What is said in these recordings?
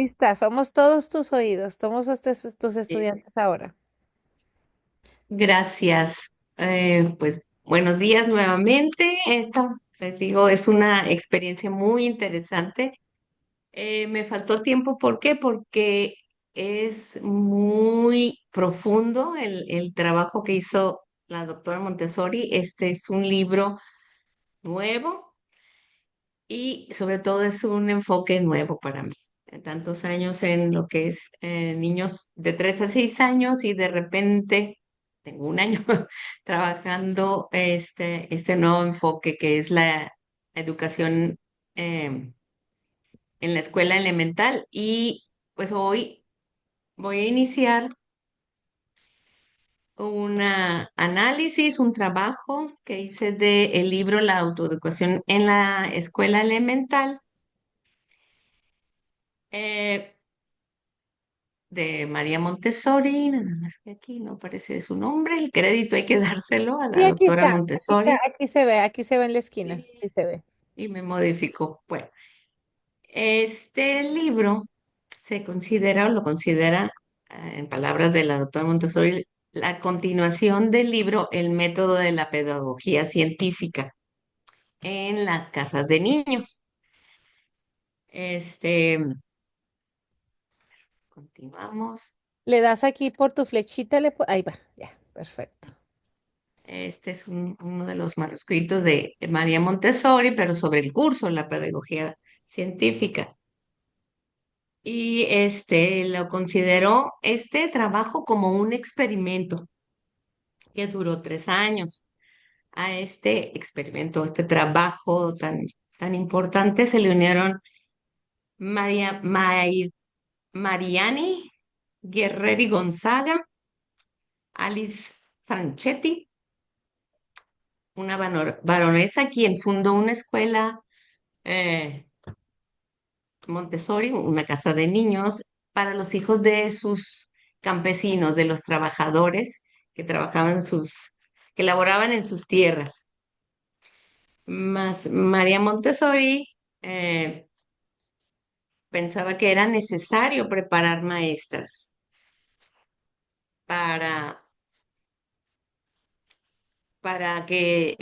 Lista, somos todos tus oídos, somos tus Eh, estudiantes ahora. Gracias. Pues buenos días nuevamente. Esta, les digo, es una experiencia muy interesante. Me faltó tiempo, ¿por qué? Porque es muy profundo el trabajo que hizo la doctora Montessori. Este es un libro nuevo y sobre todo es un enfoque nuevo para mí. Tantos años en lo que es niños de 3 a 6 años y de repente tengo un año trabajando este nuevo enfoque que es la educación en la escuela elemental. Y pues hoy voy a iniciar un análisis, un trabajo que hice del libro La autoeducación en la escuela elemental. eh, de María Montessori, nada más que aquí no aparece su nombre, el crédito hay que dárselo a Sí, la aquí doctora está, Montessori aquí se ve en la esquina, y, sí se ve. y me modificó. Bueno, este libro se considera o lo considera, en palabras de la doctora Montessori, la continuación del libro El método de la pedagogía científica en las casas de niños. Este, continuamos. Le das aquí por tu flechita, ahí va, ya, perfecto. Este es uno de los manuscritos de María Montessori, pero sobre el curso, la pedagogía científica. Y lo consideró este trabajo como un experimento que duró 3 años. A este experimento, a este trabajo tan importante, se le unieron Mariani Guerreri Gonzaga, Alice Franchetti, una baronesa quien fundó una escuela eh, Montessori, una casa de niños para los hijos de sus campesinos, de los trabajadores que trabajaban que laboraban en sus tierras. Más María Montessori eh, pensaba que era necesario preparar maestras para, para que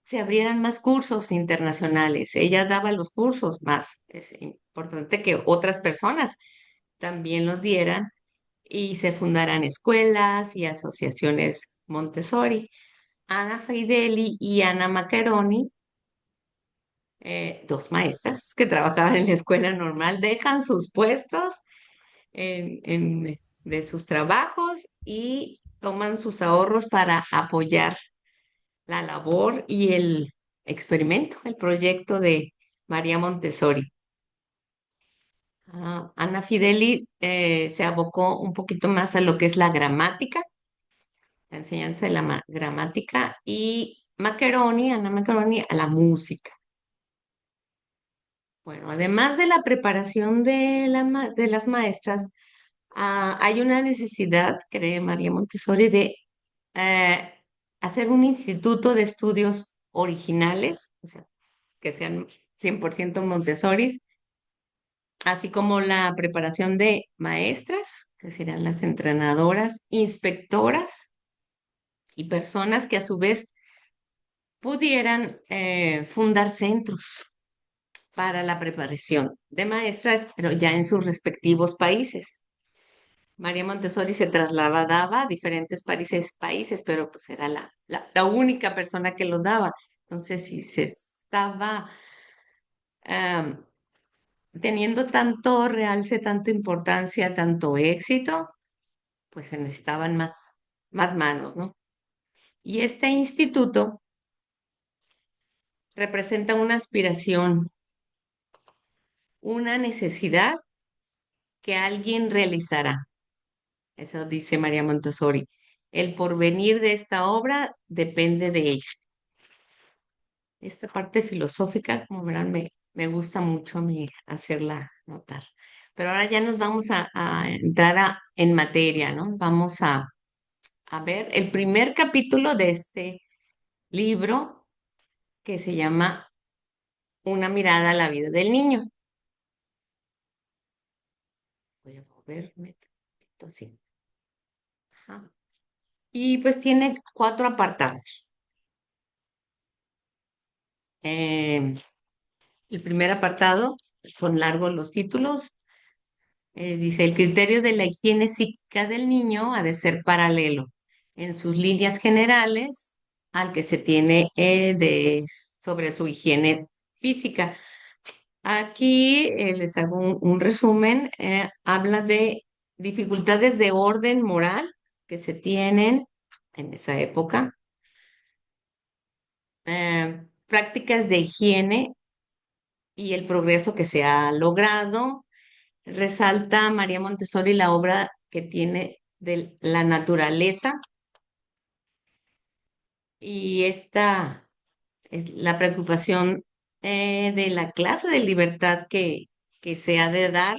se abrieran más cursos internacionales. Ella daba los cursos más. Es importante que otras personas también los dieran y se fundaran escuelas y asociaciones Montessori. Ana Faideli y Ana Maccheroni, dos maestras que trabajaban en la escuela normal, dejan sus puestos de sus trabajos y toman sus ahorros para apoyar la labor y el experimento, el proyecto de María Montessori. Ana Fideli se abocó un poquito más a lo que es la gramática, la enseñanza de la gramática, y Ana Maccheroni, a la música. Bueno, además de la preparación de las maestras, hay una necesidad, cree María Montessori, de eh, hacer un instituto de estudios originales, o sea, que sean 100% Montessoris, así como la preparación de maestras, que serían las entrenadoras, inspectoras y personas que a su vez pudieran fundar centros para la preparación de maestras, pero ya en sus respectivos países. María Montessori se trasladaba a diferentes países, pero pues era la única persona que los daba. Entonces, si se estaba am, teniendo tanto realce, tanto importancia, tanto éxito, pues se necesitaban más manos, ¿no? Y este instituto representa una aspiración, una necesidad que alguien realizará. Eso dice María Montessori. El porvenir de esta obra depende de ella. Esta parte filosófica, como verán, me gusta mucho a mí hacerla notar. Pero ahora ya nos vamos a entrar en materia, ¿no? Vamos a ver el primer capítulo de este libro que se llama Una mirada a la vida del niño. ver, sí. Ajá. Y pues tiene cuatro apartados. Eh, el primer apartado, son largos los títulos, dice, el criterio de la higiene psíquica del niño ha de ser paralelo en sus líneas generales al que se tiene sobre su higiene física. Aquí les hago un resumen. Habla de dificultades de orden moral que se tienen en esa época, prácticas de higiene y el progreso que se ha logrado. Resalta María Montessori la obra que tiene de la naturaleza y esta es la preocupación de la clase de libertad que se ha de dar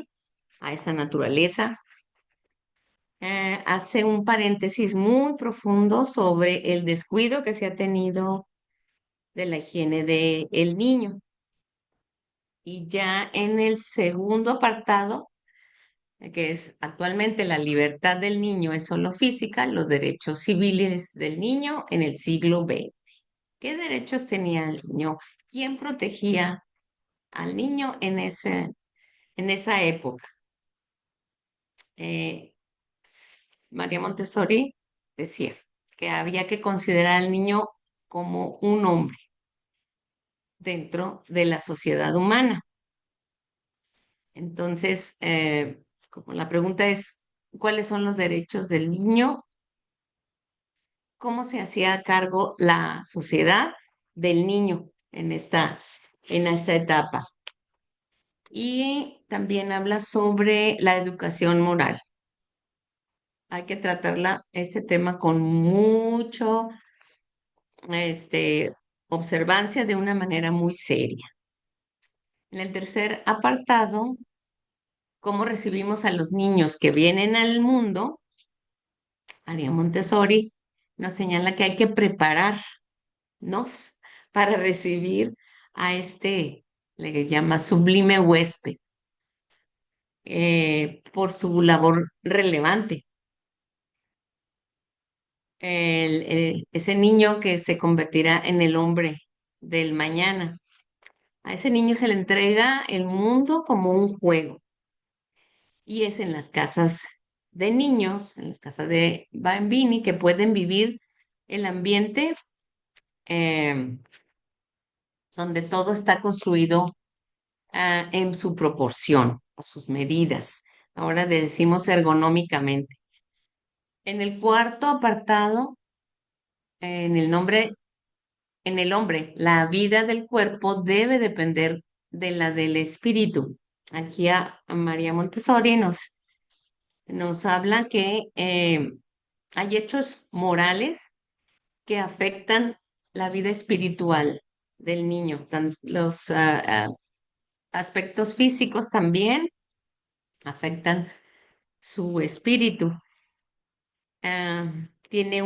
a esa naturaleza. Hace un paréntesis muy profundo sobre el descuido que se ha tenido de la higiene del niño. Y ya en el segundo apartado, que es actualmente la libertad del niño es solo física, los derechos civiles del niño en el siglo XX. ¿Qué derechos tenía el niño? ¿Quién protegía al niño en esa época? Eh, María Montessori decía que había que considerar al niño como un hombre dentro de la sociedad humana. Entonces, como la pregunta es, ¿cuáles son los derechos del niño? ¿Cómo se hacía cargo la sociedad del niño en esta etapa? Y también habla sobre la educación moral. Hay que tratarla, este tema, con mucho, observancia de una manera muy seria. En el tercer apartado, cómo recibimos a los niños que vienen al mundo, María Montessori nos señala que hay que prepararnos para recibir a le llama sublime huésped, por su labor relevante. Ese niño que se convertirá en el hombre del mañana. A ese niño se le entrega el mundo como un juego y es en las casas de niños, en las casas de bambini, que pueden vivir el ambiente eh, donde todo está construido en su proporción, a sus medidas. Ahora decimos ergonómicamente. En el cuarto apartado, en el nombre, en el hombre, la vida del cuerpo debe depender de la del espíritu. Aquí a María Montessori nos habla que hay hechos morales que afectan la vida espiritual del niño. Los aspectos físicos también afectan su espíritu. Ah, tiene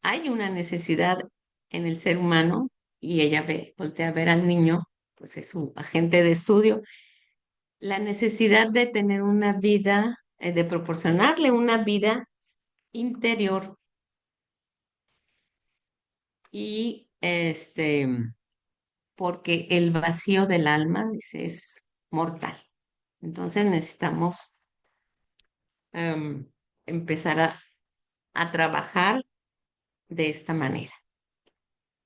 hay una necesidad en el ser humano y ella voltea a ver al niño, pues es su agente de estudio, la necesidad de tener una vida, de proporcionarle una vida interior y porque el vacío del alma, dice, es mortal. Entonces necesitamos em, empezar a trabajar de esta manera.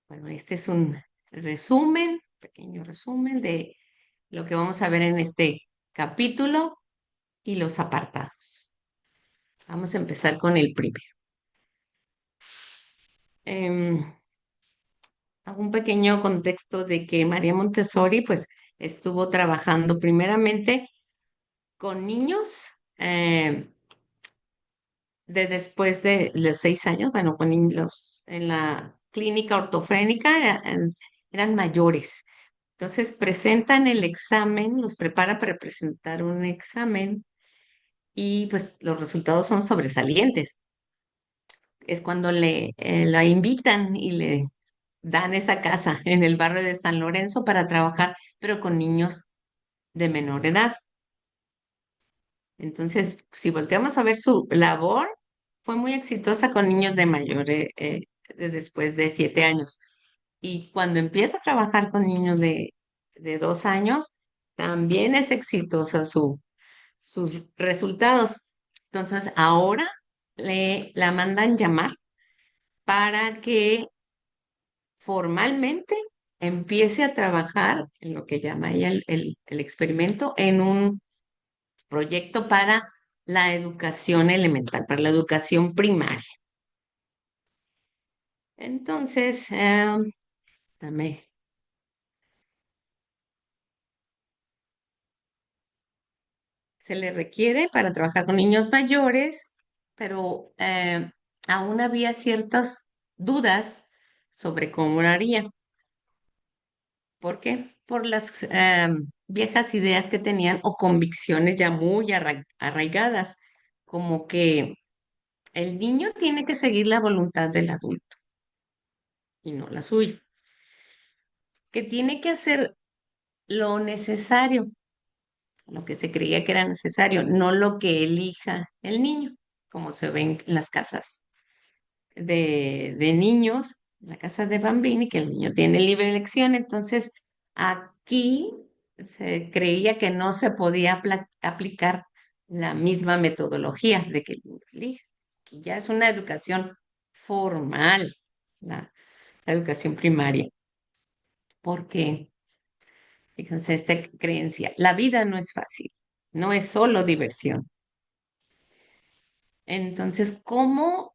Bueno, este es un resumen, pequeño resumen de lo que vamos a ver en este capítulo y los apartados. Vamos a empezar con el primero. Em, Hago un pequeño contexto de que María Montessori pues estuvo trabajando primeramente con niños de después de los 6 años, bueno, con niños en la clínica ortofrénica eran mayores. Entonces presentan el examen, los prepara para presentar un examen y pues los resultados son sobresalientes. Es cuando la invitan y le dan esa casa en el barrio de San Lorenzo para trabajar, pero con niños de menor edad. Entonces, si volteamos a ver su labor, fue muy exitosa con niños de de después de 7 años. Y cuando empieza a trabajar con niños de 2 años, también es exitosa sus resultados. Entonces, ahora la mandan llamar para que formalmente empiece a trabajar en lo que llama ella el experimento, en un proyecto para la educación elemental, para la educación primaria. Entonces, dame, se le requiere para trabajar con niños mayores, pero aún había ciertas dudas sobre cómo lo haría. ¿Por qué? Por las viejas ideas que tenían o convicciones ya muy arraigadas, como que el niño tiene que seguir la voluntad del adulto y no la suya, que tiene que hacer lo necesario, lo que se creía que era necesario, no lo que elija el niño, como se ven en las casas de niños, la casa de Bambini, que el niño tiene libre elección. Entonces, aquí se creía que no se podía aplicar la misma metodología de que el niño elija. Aquí ya es una educación formal, la educación primaria, porque, fíjense, esta creencia, la vida no es fácil, no es solo diversión. Entonces, ¿cómo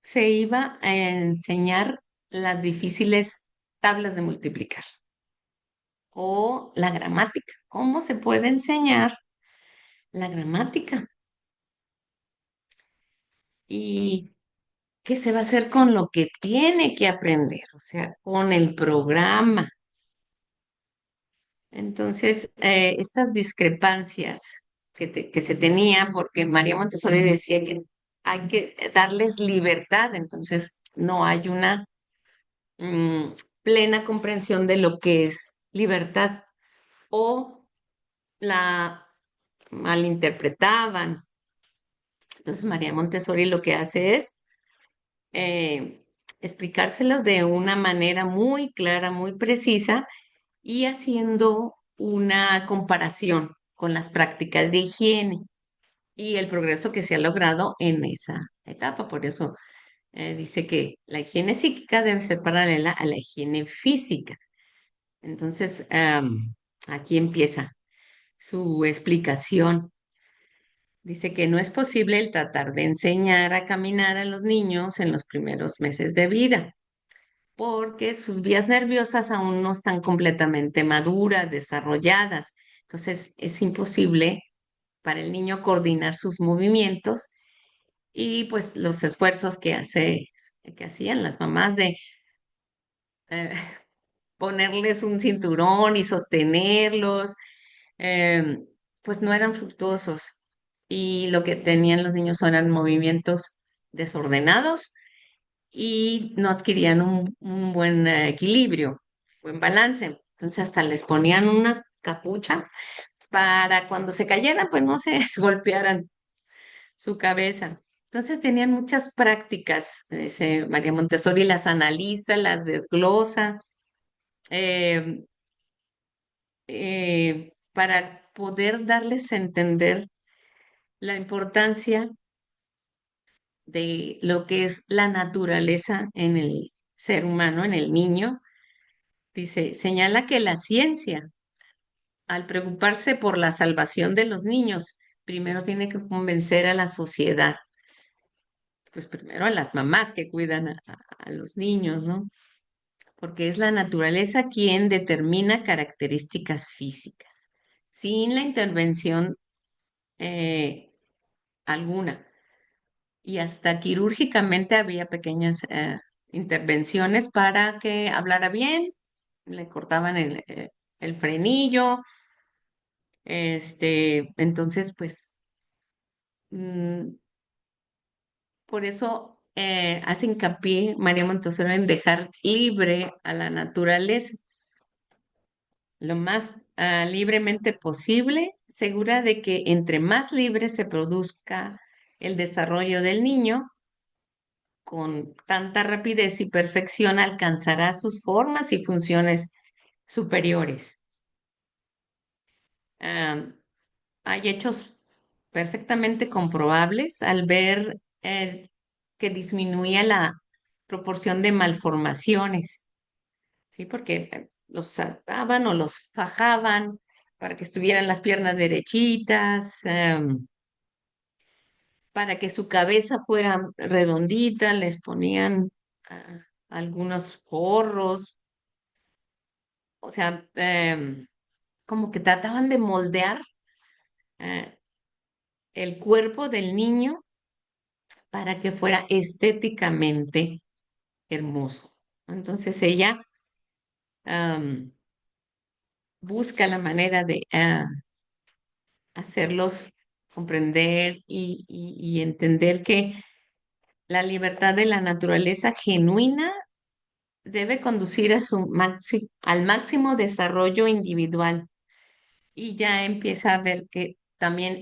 se iba a enseñar las difíciles tablas de multiplicar o la gramática? ¿Cómo se puede enseñar la gramática? ¿Y qué se va a hacer con lo que tiene que aprender? O sea, con el programa. Entonces, estas discrepancias que se tenían, porque María Montessori decía que hay que darles libertad, entonces no hay una mm, plena comprensión de lo que es libertad o la malinterpretaban. Entonces María Montessori lo que hace es eh, explicárselos de una manera muy clara, muy precisa y haciendo una comparación con las prácticas de higiene y el progreso que se ha logrado en esa etapa. Por eso dice que la higiene psíquica debe ser paralela a la higiene física. Entonces, aquí empieza su explicación. Dice que no es posible el tratar de enseñar a caminar a los niños en los primeros meses de vida, porque sus vías nerviosas aún no están completamente maduras, desarrolladas. Entonces, es imposible para el niño coordinar sus movimientos y pues los esfuerzos que hacían las mamás de eh, ponerles un cinturón y sostenerlos, eh, pues no eran fructuosos. Y lo que tenían los niños eran movimientos desordenados y no adquirían un buen equilibrio, buen balance. Entonces hasta les ponían una capucha para cuando se cayeran, pues no se golpearan su cabeza. Entonces tenían muchas prácticas, dice María Montessori, las analiza, las desglosa, eh, para poder darles a entender la importancia de lo que es la naturaleza en el ser humano, en el niño. Dice, señala que la ciencia, al preocuparse por la salvación de los niños, primero tiene que convencer a la sociedad, pues primero a las mamás que cuidan a los niños, ¿no? Porque es la naturaleza quien determina características físicas, sin la intervención eh, alguna. Y hasta quirúrgicamente había pequeñas intervenciones para que hablara bien, le cortaban el frenillo, entonces pues mm, por eso hace hincapié María Montessori en dejar libre a la naturaleza. Lo más libremente posible, segura de que entre más libre se produzca el desarrollo del niño, con tanta rapidez y perfección alcanzará sus formas y funciones superiores. Ah, Hay hechos perfectamente comprobables al ver que disminuía la proporción de malformaciones, ¿sí? Porque los ataban o los fajaban para que estuvieran las piernas derechitas, para que su cabeza fuera redondita, les ponían algunos forros, o sea, como que trataban de moldear eh, el cuerpo del niño para que fuera estéticamente hermoso. Entonces ella busca la manera de hacerlos comprender y entender que la libertad de la naturaleza genuina debe conducir a al máximo desarrollo individual. Y ya empieza a ver que también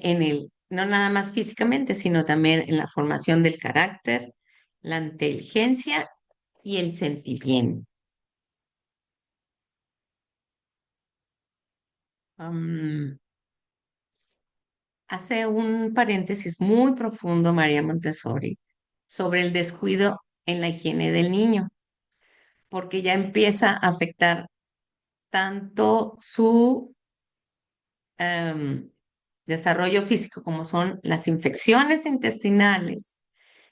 no nada más físicamente, sino también en la formación del carácter, la inteligencia y el sentimiento. Am, Hace un paréntesis muy profundo María Montessori sobre el descuido en la higiene del niño, porque ya empieza a afectar tanto su desarrollo físico como son las infecciones intestinales,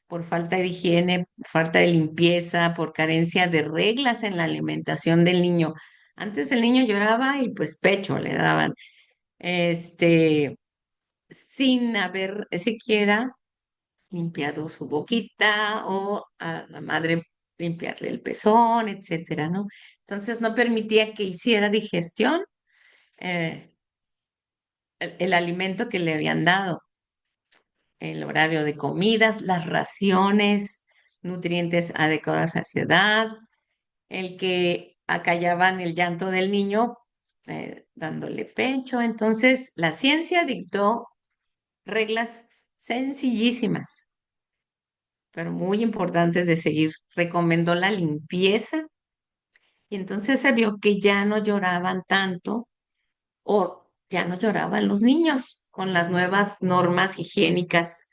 por falta de higiene, por falta de limpieza, por carencia de reglas en la alimentación del niño. Antes el niño lloraba y pues pecho le daban, este, sin haber siquiera limpiado su boquita o a la madre limpiarle el pezón, etcétera, ¿no? Entonces no permitía que hiciera digestión eh, el alimento que le habían dado, el horario de comidas, las raciones, nutrientes adecuadas a su edad, el que acallaban el llanto del niño dándole pecho. Entonces la ciencia dictó reglas sencillísimas pero muy importantes de seguir. Recomendó la limpieza y entonces se vio que ya no lloraban tanto o ya no lloraban los niños con las nuevas normas higiénicas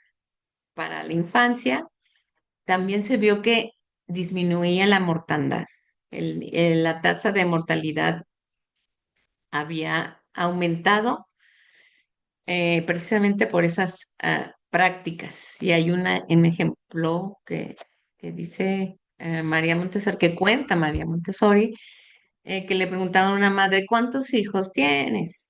para la infancia. También se vio que disminuía la mortandad. La tasa de mortalidad había aumentado precisamente por esas prácticas. Y hay un ejemplo que dice María Montessori, que cuenta María Montessori, que le preguntaban a una madre, ¿cuántos hijos tienes?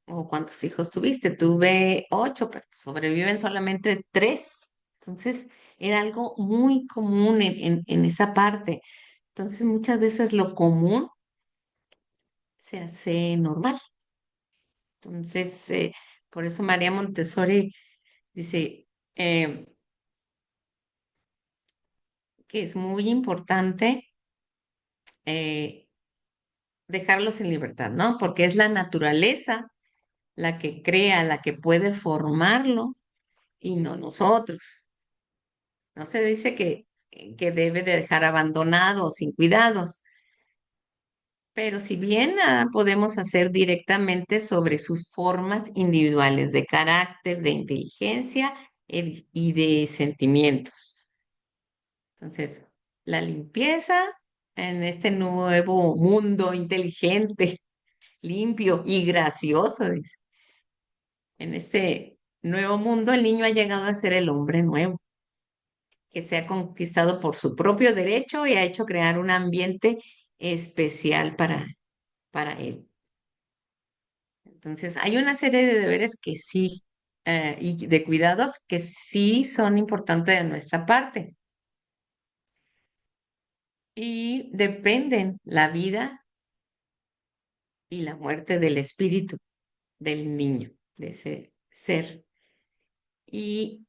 ¿O cuántos hijos tuviste? Tuve 8, pero sobreviven solamente 3. Entonces, era algo muy común en esa parte. Entonces, muchas veces lo común se hace normal. Entonces, por eso María Montessori dice que es muy importante eh, dejarlos en libertad, ¿no? Porque es la naturaleza la que crea, la que puede formarlo y no nosotros. No se dice que debe de dejar abandonado o sin cuidados, pero si bien podemos hacer directamente sobre sus formas individuales de carácter, de inteligencia y de sentimientos. Entonces, la limpieza en este nuevo mundo inteligente, limpio y gracioso, dice. En este nuevo mundo, el niño ha llegado a ser el hombre nuevo, que se ha conquistado por su propio derecho y ha hecho crear un ambiente especial para él. Entonces, hay una serie de deberes que sí, y de cuidados que sí son importantes de nuestra parte y dependen la vida y la muerte del espíritu del niño, de ese ser. Y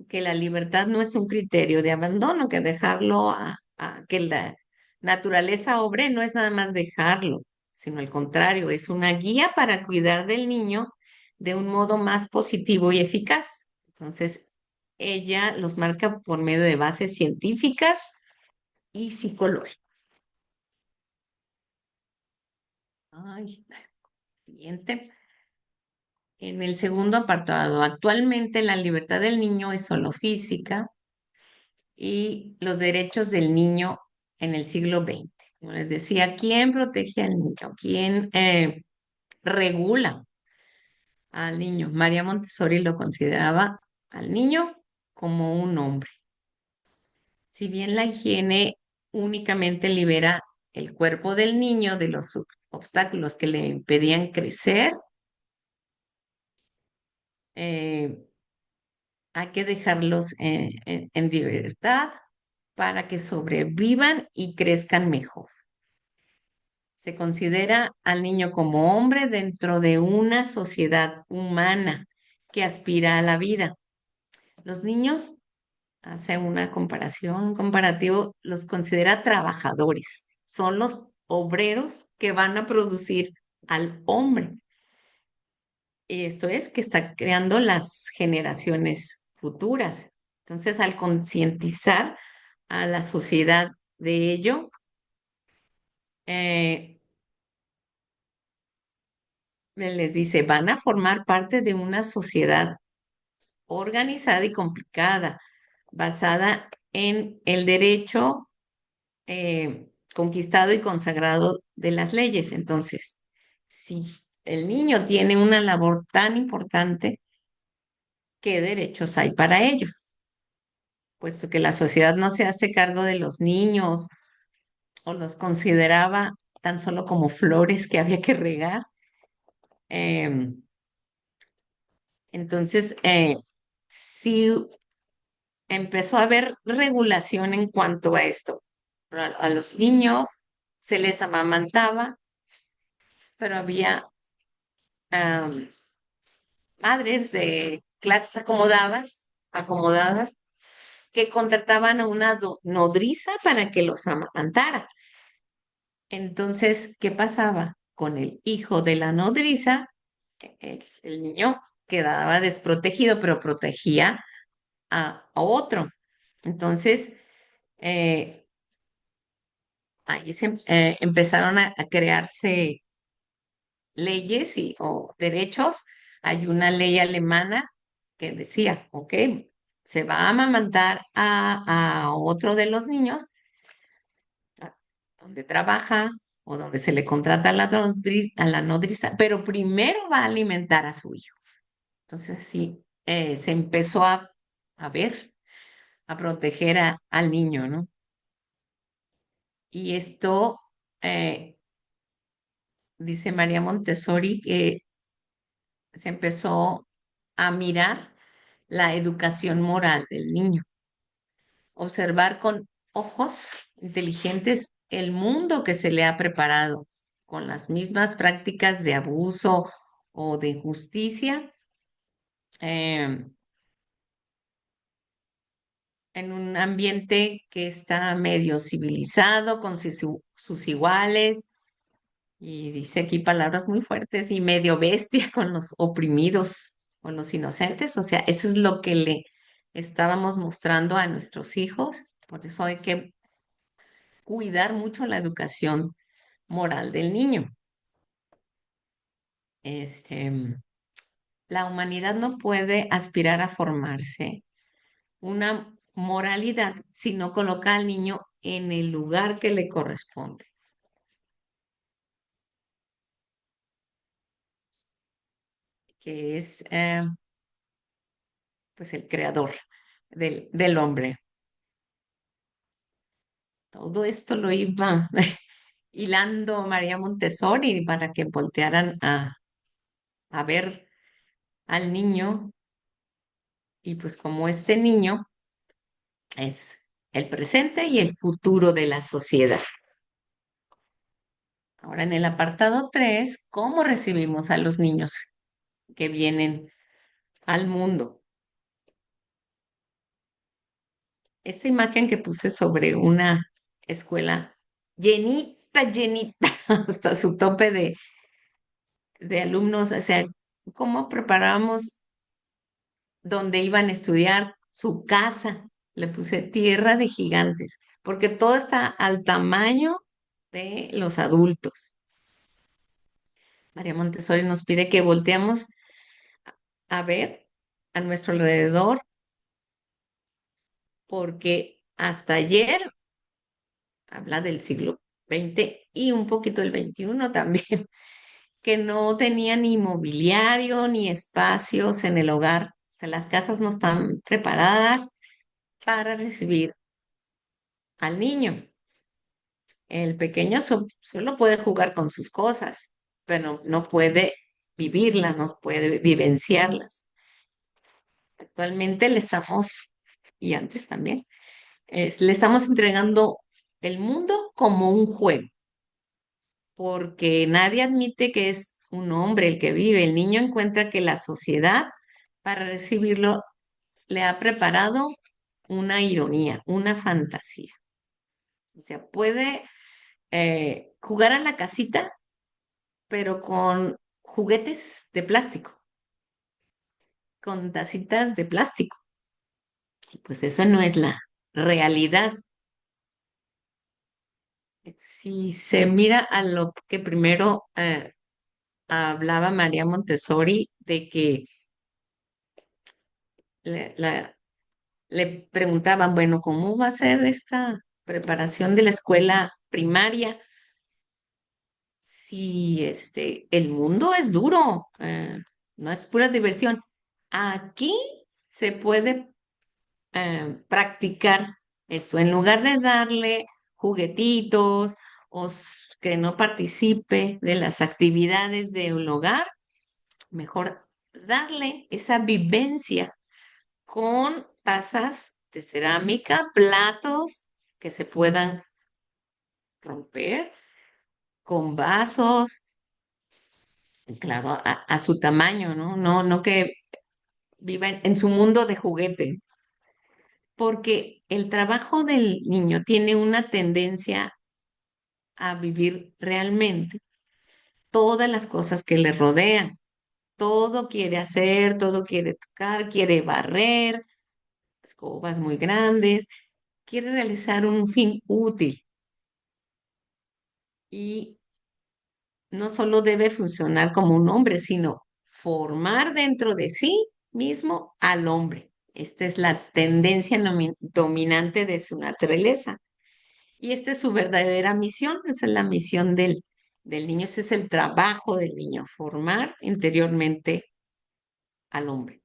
que la libertad no es un criterio de abandono, que dejarlo a que la naturaleza obre no es nada más dejarlo, sino al contrario, es una guía para cuidar del niño de un modo más positivo y eficaz. Entonces, ella los marca por medio de bases científicas y psicológicas. Ay, siguiente. En el segundo apartado, actualmente la libertad del niño es solo física y los derechos del niño en el siglo XX. Como les decía, ¿quién protege al niño? ¿Quién regula al niño? María Montessori lo consideraba al niño como un hombre. Si bien la higiene únicamente libera el cuerpo del niño de los obstáculos que le impedían crecer, eh, hay que dejarlos en libertad para que sobrevivan y crezcan mejor. Se considera al niño como hombre dentro de una sociedad humana que aspira a la vida. Los niños, hace una comparación, un comparativo, los considera trabajadores. Son los obreros que van a producir al hombre. Y esto es que está creando las generaciones futuras. Entonces, al concientizar a la sociedad de ello, eh, les dice, van a formar parte de una sociedad organizada y complicada, basada en el derecho conquistado y consagrado de las leyes. Entonces, si el niño tiene una labor tan importante, ¿qué derechos hay para ellos? Puesto que la sociedad no se hace cargo de los niños o los consideraba tan solo como flores que había que regar. em, entonces, sí empezó a haber regulación en cuanto a esto. A los niños se les amamantaba, pero había am, madres de clases acomodadas que contrataban a una nodriza para que los amamantara. Entonces, ¿qué pasaba? Con el hijo de la nodriza, el niño quedaba desprotegido, pero protegía a otro. Entonces, eh, ahí empezaron a crearse leyes o derechos. Hay una ley alemana que decía, ok, se va a amamantar a otro de los niños a- donde trabaja o donde se le contrata a a la nodriza, pero primero va a alimentar a su hijo. Entonces, sí, se empezó a ver, a proteger al niño, ¿no? Y esto, eh, dice María Montessori, que se empezó a mirar la educación moral del niño, observar con ojos inteligentes el mundo que se le ha preparado con las mismas prácticas de abuso o de injusticia, eh, en un ambiente que está medio civilizado, con sus iguales, y dice aquí palabras muy fuertes, y medio bestia con los oprimidos, con los inocentes. O sea, eso es lo que le estábamos mostrando a nuestros hijos. Por eso hay que cuidar mucho la educación moral del niño. Este, la humanidad no puede aspirar a formarse una moralidad si no coloca al niño en el lugar que le corresponde, que es pues el creador del hombre. Todo esto lo iba hilando María Montessori para que voltearan a ver al niño y pues como este niño es el presente y el futuro de la sociedad. Ahora en el apartado 3, ¿cómo recibimos a los niños que vienen al mundo? Esa imagen que puse sobre una escuela llenita, llenita hasta su tope de alumnos, o sea, cómo preparábamos donde iban a estudiar, su casa. Le puse tierra de gigantes, porque todo está al tamaño de los adultos. María Montessori nos pide que volteamos a ver a nuestro alrededor, porque hasta ayer, habla del siglo XX y un poquito del XXI también, que no tenían ni mobiliario ni espacios en el hogar. O sea, las casas no están preparadas para recibir al niño. El pequeño solo puede jugar con sus cosas, pero no puede vivirlas, no puede vivenciarlas. Actualmente le estamos, y antes también, le estamos entregando el mundo como un juego, porque nadie admite que es un hombre el que vive. El niño encuentra que la sociedad, para recibirlo, le ha preparado una ironía, una fantasía. O sea, puede jugar a la casita, pero con juguetes de plástico, con tacitas de plástico. Y pues eso no es la realidad. Si se mira a lo que primero hablaba María Montessori, de que le, le preguntaban, bueno, ¿cómo va a ser esta preparación de la escuela primaria? Si el mundo es duro, no es pura diversión. Aquí se puede practicar eso. En lugar de darle juguetitos o que no participe de las actividades del hogar, mejor darle esa vivencia con tazas de cerámica, platos que se puedan romper, con vasos, claro, a su tamaño, ¿no? No, no que viva en su mundo de juguete, porque el trabajo del niño tiene una tendencia a vivir realmente todas las cosas que le rodean. Todo quiere hacer, todo quiere tocar, quiere barrer, escobas muy grandes, quiere realizar un fin útil y no solo debe funcionar como un hombre, sino formar dentro de sí mismo al hombre. Esta es la tendencia dominante de su naturaleza. Y esta es su verdadera misión, esa es la misión del niño, ese es el trabajo del niño, formar interiormente al hombre.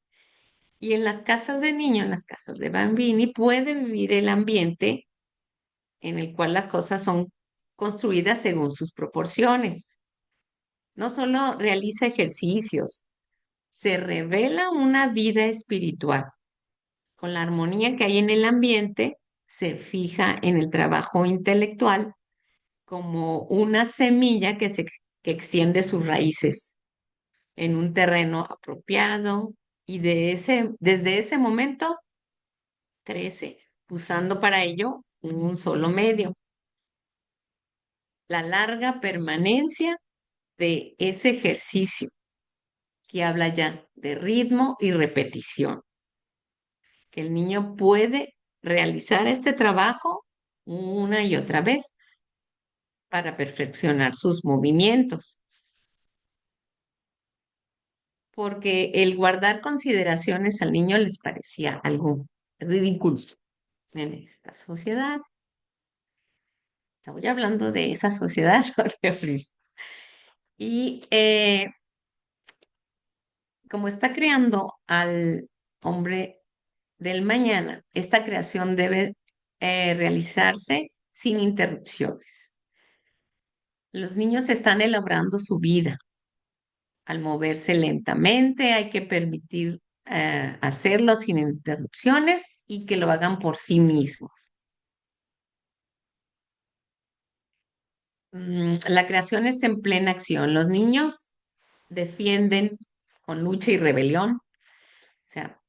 Y en las casas de niños, en las casas de Bambini, puede vivir el ambiente en el cual las cosas son construidas según sus proporciones. No solo realiza ejercicios, se revela una vida espiritual. Con la armonía que hay en el ambiente, se fija en el trabajo intelectual como una semilla que extiende sus raíces en un terreno apropiado y desde ese momento crece, usando para ello un solo medio, la larga permanencia de ese ejercicio que habla ya de ritmo y repetición, que el niño puede realizar este trabajo una y otra vez para perfeccionar sus movimientos, porque el guardar consideraciones al niño les parecía algo ridículo en esta sociedad. Estamos hablando de esa sociedad, ¿no? Y como está creando al hombre del mañana, esta creación debe realizarse sin interrupciones. Los niños están elaborando su vida. Al moverse lentamente, hay que permitir hacerlo sin interrupciones y que lo hagan por sí mismos. La creación está en plena acción. Los niños defienden con lucha y rebelión, o sea,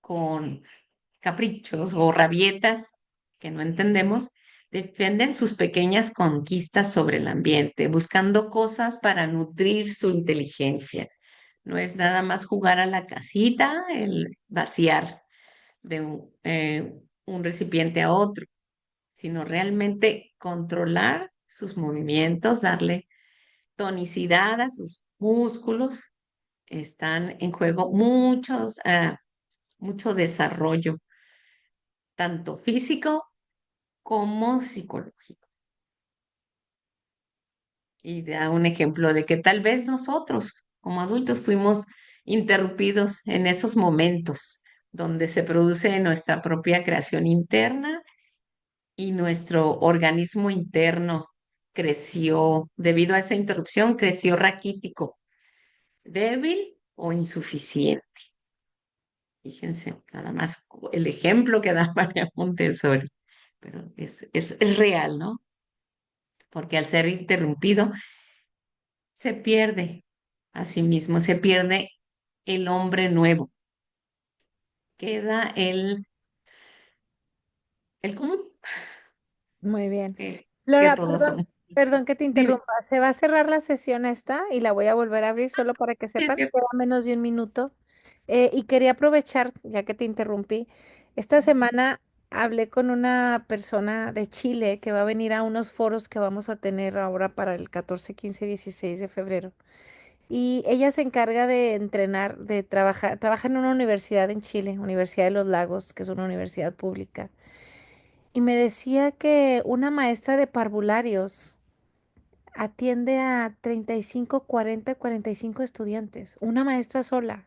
con caprichos o rabietas que no entendemos, defienden sus pequeñas conquistas sobre el ambiente, buscando cosas para nutrir su inteligencia. No es nada más jugar a la casita, el vaciar de un recipiente a otro, sino realmente controlar sus movimientos, darle tonicidad a sus músculos. Están en juego mucho desarrollo, tanto físico como psicológico. Y da un ejemplo de que tal vez nosotros, como adultos, fuimos interrumpidos en esos momentos donde se produce nuestra propia creación interna y nuestro organismo interno creció, debido a esa interrupción, creció raquítico, débil o insuficiente. Fíjense, nada más el ejemplo que da María Montessori, pero es real, ¿no? Porque al ser interrumpido se pierde a sí mismo, se pierde el hombre nuevo, queda el común, Muy bien. que Flora, todos perdón, somos. perdón que te Dime, interrumpa. Se va a cerrar la sesión esta y la voy a volver a abrir solo para que sí, es sepas, cierto. queda menos de un minuto. Y quería aprovechar, ya que te interrumpí, esta semana hablé con una persona de Chile que va a venir a unos foros que vamos a tener ahora para el 14, 15, 16 de febrero. Y ella se encarga de entrenar, de trabajar, trabaja en una universidad en Chile, Universidad de los Lagos, que es una universidad pública. Y me decía que una maestra de parvularios atiende a 35, 40, 45 estudiantes, una maestra sola.